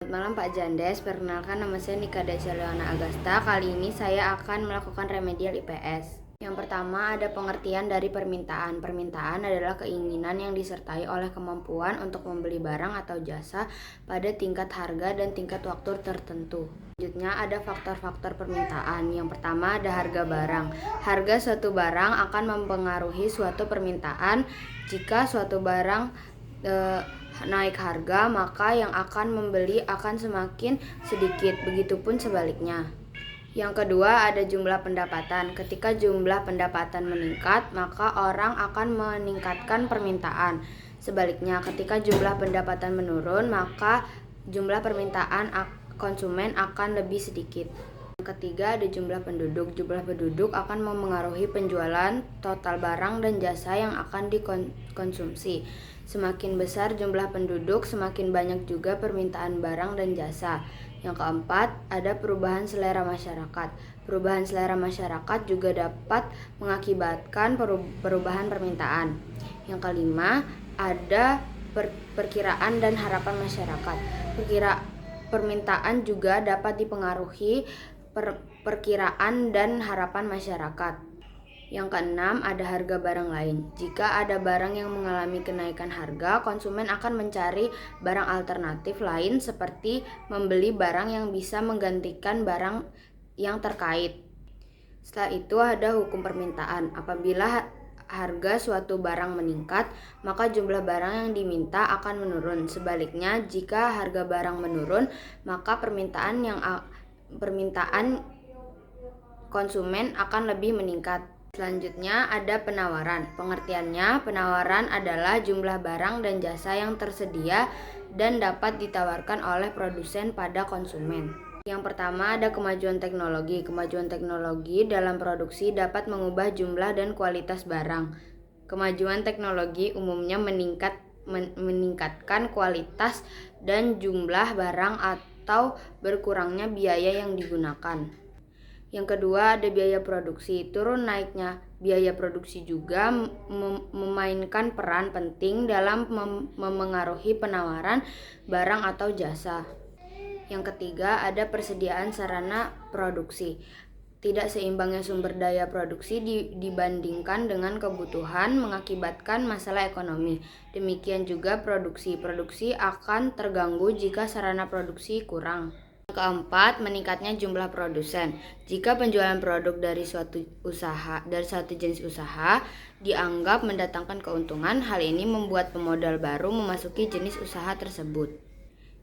Selamat malam Pak Jandes, perkenalkan nama saya Nika Desya Leona Agasta. Kali ini saya akan melakukan remedial IPS. Yang pertama ada pengertian dari permintaan. Permintaan adalah keinginan yang disertai oleh kemampuan untuk membeli barang atau jasa pada tingkat harga dan tingkat waktu tertentu. Selanjutnya ada faktor-faktor permintaan. Yang pertama ada harga barang. Harga suatu barang akan mempengaruhi suatu permintaan. Jika suatu barang naik harga, maka yang akan membeli akan semakin sedikit, begitupun sebaliknya. Yang kedua ada jumlah pendapatan. Ketika jumlah pendapatan meningkat, maka orang akan meningkatkan permintaan. Sebaliknya, ketika jumlah pendapatan menurun, maka jumlah permintaan konsumen akan lebih sedikit. Yang ketiga ada jumlah penduduk. Jumlah penduduk akan memengaruhi penjualan total barang dan jasa yang akan dikonsumsi. Semakin besar jumlah penduduk, semakin banyak juga permintaan barang dan jasa. Yang keempat, ada perubahan selera masyarakat. Perubahan selera masyarakat juga dapat mengakibatkan perubahan permintaan. Yang kelima, ada perkiraan dan harapan masyarakat. Permintaan juga dapat dipengaruhi perkiraan dan harapan masyarakat. Yang keenam, ada harga barang lain. Jika ada barang yang mengalami kenaikan harga, konsumen akan mencari barang alternatif lain seperti membeli barang yang bisa menggantikan barang yang terkait. Setelah itu ada hukum permintaan. Apabila harga suatu barang meningkat, maka jumlah barang yang diminta akan menurun. Sebaliknya, jika harga barang menurun, maka permintaan konsumen akan lebih meningkat. Selanjutnya ada penawaran. Pengertiannya, penawaran adalah jumlah barang dan jasa yang tersedia dan dapat ditawarkan oleh produsen pada konsumen. Yang pertama ada kemajuan teknologi. Kemajuan teknologi dalam produksi dapat mengubah jumlah dan kualitas barang. Kemajuan teknologi umumnya meningkatkan kualitas dan jumlah barang atau berkurangnya biaya yang digunakan. Yang kedua ada biaya produksi. Turun naiknya biaya produksi juga memainkan peran penting dalam memengaruhi penawaran barang atau jasa. Yang ketiga ada persediaan sarana produksi. Tidak seimbangnya sumber daya produksi dibandingkan dengan kebutuhan mengakibatkan masalah ekonomi. Demikian juga produksi. Produksi akan terganggu jika sarana produksi kurang. Keempat, meningkatnya jumlah produsen. Jika penjualan produk dari suatu jenis usaha dianggap mendatangkan keuntungan, hal ini membuat pemodal baru memasuki jenis usaha tersebut.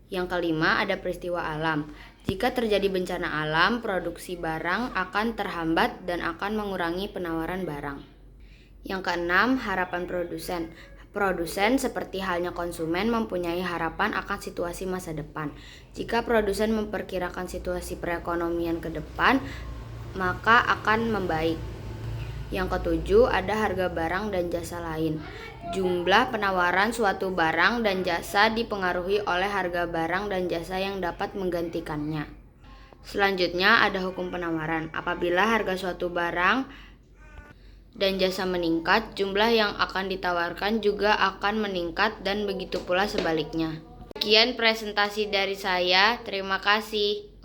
Yang kelima, ada peristiwa alam. Jika terjadi bencana alam, produksi barang akan terhambat dan akan mengurangi penawaran barang. Yang keenam, harapan produsen. Produsen seperti halnya konsumen mempunyai harapan akan situasi masa depan. Jika produsen memperkirakan situasi perekonomian ke depan, maka akan membaik. Yang ketujuh, ada harga barang dan jasa lain. Jumlah penawaran suatu barang dan jasa dipengaruhi oleh harga barang dan jasa yang dapat menggantikannya. Selanjutnya, ada hukum penawaran. Apabila harga suatu barang dan jasa meningkat, jumlah yang akan ditawarkan juga akan meningkat dan begitu pula sebaliknya. Sekian presentasi dari saya. Terima kasih.